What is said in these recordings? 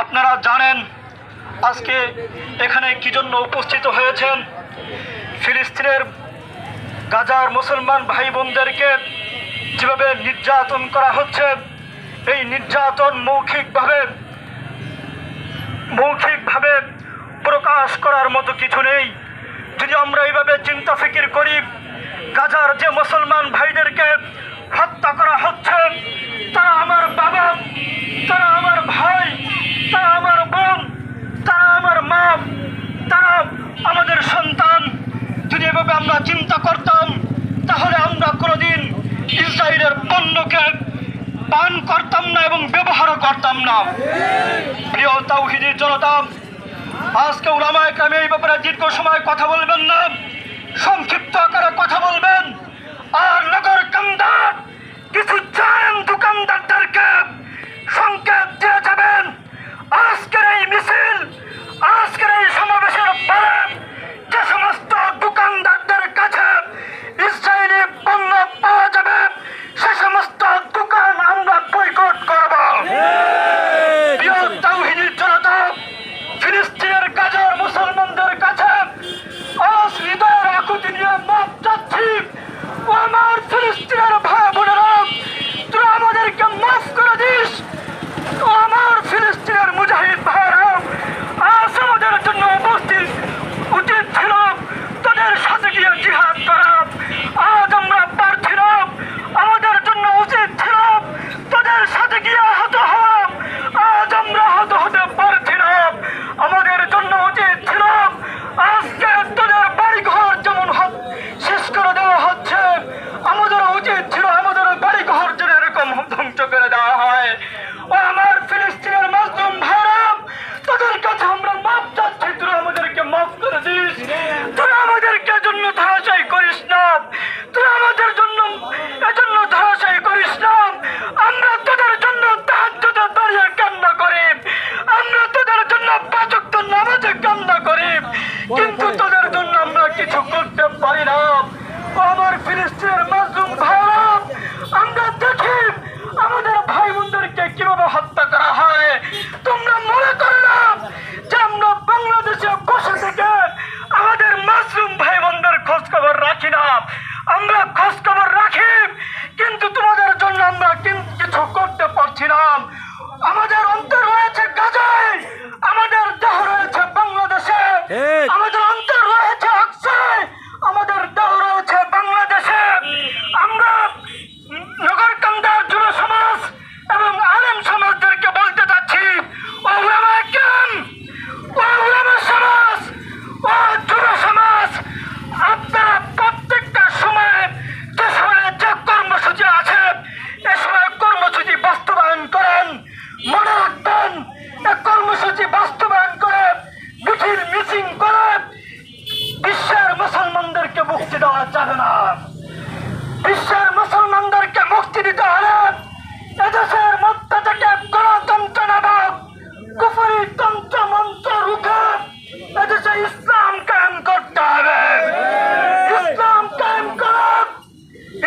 আপনারা জানেন আজকে এখানে কি জন্য উপস্থিত হয়েছেন। ফিলিস্তিনের গাজার মুসলমান ভাই বোনদেরকে যেভাবে নির্যাতন করা হচ্ছে, এই নির্যাতন মৌখিকভাবে প্রকাশ করার মতো কিছু নেই। যদি আমরা এইভাবে চিন্তা ফিকির করি, গাজার যে মুসলমান ভাইদেরকে হত্যা করা হচ্ছে, তারা আমার বাবা, তারা আমার ভাই, তারা আমার বোন, তারা আমার মা, তারা আমাদের সন্তান। যদি এভাবে আমরা চিন্তা করতাম, তাহলে আমরা কোনোদিন ইসরায়েলের পণ্যকে পান করতাম না এবং ব্যবহারও করতাম না। প্রিয় তাওহীদি জনতা, আজকে উলামায়ে কেরাম এই ব্যাপারে দীর্ঘ সময় কথা বলবেন না, সংক্ষিপ্ত আকারে কথা বলবেন। আর নগর কান্দার কিছু জায়েম দোকানদারদেরকে সংকেত দিয়ে যাবেন, আজকের এই মিছিল, আজকের এই সমাবেশের পরে যে সমস্ত দোকানদারদের কাছে ইসরায়েলি পণ্য পাওয়া যাবে, সে সমস্ত দোকান আমরা বয়কট করব। প্রিয় তাওহীদি জনতা, ফিলিস্তিনের গাজার মুসলমানদের কাছে আজ হৃদয়ের আকুতি নিয়ে মাপ চাচ্ছি। ও আমার ফিলিস্তিনের ভাই বোনেরা, তোরা আমাদেরকে মাফ করে দিস। ও আমার ফিলিস্তিনের মুজাহিদ ভাইরা, আজ আমাদের জন্য উচিত ছিল তাদের সাথে গিয়ে জিহাদ করা। আজ আমরা পারছি না, আমাদের জন্য উচিত ছিল তাদের সাথে গিয়ে আহত হওয়া। আজ আমরা আহত হতে পারছি না, আমাদের জন্য উচিত ছিল আজকে তাদের বাড়িঘর যেমন শেষ করে দেওয়া হচ্ছে, আমাদের উচিত ছিল আমাদের বাড়িঘর যেন এরকম ধ্বংস করে দেওয়া হয়। ও আমার ফিলিস্তিনের মাজলুম ভাইরা, তাদের কাছে আমরা মাপ চাচ্ছি, তোরা আমাদেরকে মাফ করে দিস। তোরা আমাদেরকে জন্য ধরাশায়ী করিস না, তোরা আমাদের জন্য এজন্য ধরাশায়ী করিস না। আমরা তোদের জন্য তাহাজ্জুদে দাঁড়িয়ে কান্না করি, আমরা তোদের জন্য 5 ওয়াক্ত নামাজে কান্না করি, কিন্তু তোদের জন্য আমরা কিছু করতে পারি না। আমার ফিলিস্তিনের মাজলুম ভাইরা, আমরা দেখি আমাদের ভাই বোনদেরকে কিভাবে হত্যা করা হয়। তোমরা মনে করো না যে আমরা বাংলাদেশে বসে থেকে আমাদের মাজলুম ভাই বোনদের খোঁজ খবর রাখি না, আমরা খোঁজ খবর রাখি, কিন্তু তোমাদের জন্য আমরা কিছু করতে পারছি না। আমাদের অন্তর রয়েছে গাজায়, আমাদের দেহ রয়েছে বাংলাদেশে, আমাদের অন্তর রয়েছে আকসায়, আমাদের দেহ রয়েছে বাংলাদেশে। আমরা নগর কান্দার যুব সমাজ এবং আলেম সমাজদেরকে বলতে চাচ্ছি, ও উলামায়ে কেরাম, ও উলামা সমাজ, ও যুব সমাজ, আপনারা প্রত্যেকটা সময়ে যে সময়ে যে কর্মসূচি আছে, এ সময় কর্মসূচি বাস্তবায়ন করেন। মনে রাখবেন, এ কর্মসূচি বাস্তবায়ন করে মিছিল করে বিশ্বের মুসলমানদেরকে মুক্তি দেওয়া যাবে না। বিশ্বের মুসলমানদেরকে মুক্তি দিতে হলে এদেশের মধ্যে থেকে গণতন্ত্র নামক কুফরি তন্ত্র মন্ত্র রুখে এদেশে ইসলাম কায়েম করতে হবে। ইসলাম কায়েম করা,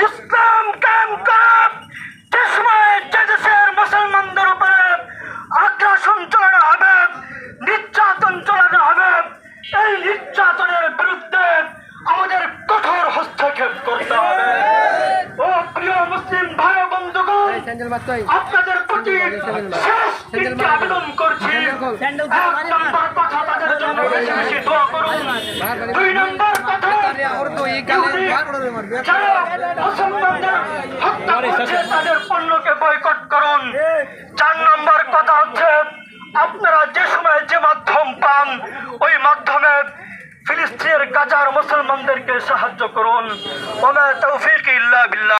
ইসলাম কায়েম করা। যে সময় যে দেশের মুসলমানদের উপরে আগ্রাসন চালানো হবে, নির্যাতন চালানো হবে, এই নির্যাতনের বিরুদ্ধে আমাদের কঠোর হস্তক্ষেপ করতে হবে। ও প্রিয় মুসলিম ভাই বন্ধুগণ, আপনাদের প্রতি শেষ একটি আবেদন করছি। 1 নম্বর কথা, তাদের জন্য বেশি বেশি দোয়া করুন। 2 নম্বর কথা, যারা মুসলমানদের হত্যা করছে তাদের পণ্যকে বয়কট করুন। 4 নম্বর কথা হচ্ছে, আপনারা যে সময় যে মাধ্যম পান, ওই মাধ্যমে ফিলিস্তিনের গাজার মুসলমানদেরকে সাহায্য করুন। ওয়া মা তাওফীকি ইল্লা বিল্লাহ।